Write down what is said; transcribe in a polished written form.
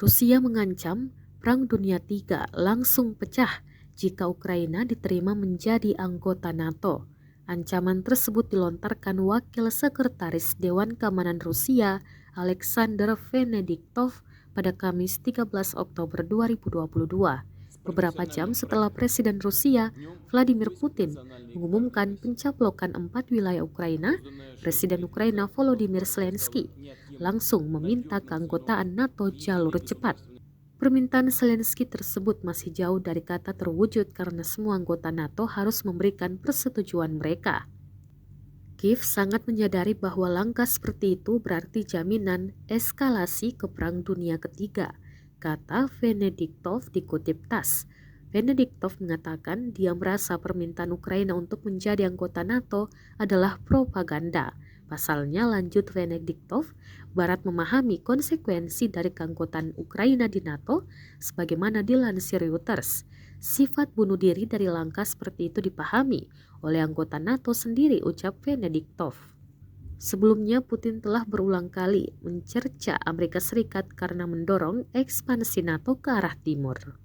Rusia mengancam Perang Dunia III langsung pecah jika Ukraina diterima menjadi anggota NATO. Ancaman tersebut dilontarkan Wakil Sekretaris Dewan Keamanan Rusia, Alexander Venediktov, pada Kamis 13 Oktober 2022, beberapa jam setelah Presiden Rusia, Vladimir Putin, mengumumkan pencaplokan 4 wilayah Ukraina. Presiden Ukraina Volodymyr Zelensky langsung meminta keanggotaan NATO jalur cepat. Permintaan Zelensky tersebut masih jauh dari kata terwujud karena semua anggota NATO harus memberikan persetujuan mereka. Kiev sangat menyadari bahwa langkah seperti itu berarti jaminan eskalasi ke Perang Dunia Ketiga, kata Venediktov dikutip TASS. Venediktov mengatakan dia merasa permintaan Ukraina untuk menjadi anggota NATO adalah propaganda. Pasalnya, lanjut Venediktov, Barat memahami konsekuensi dari keanggotaan Ukraina di NATO sebagaimana dilansir Reuters. Sifat bunuh diri dari langkah seperti itu dipahami oleh anggota NATO sendiri, ucap Venediktov. Sebelumnya, Putin telah berulang kali mencerca Amerika Serikat karena mendorong ekspansi NATO ke arah timur.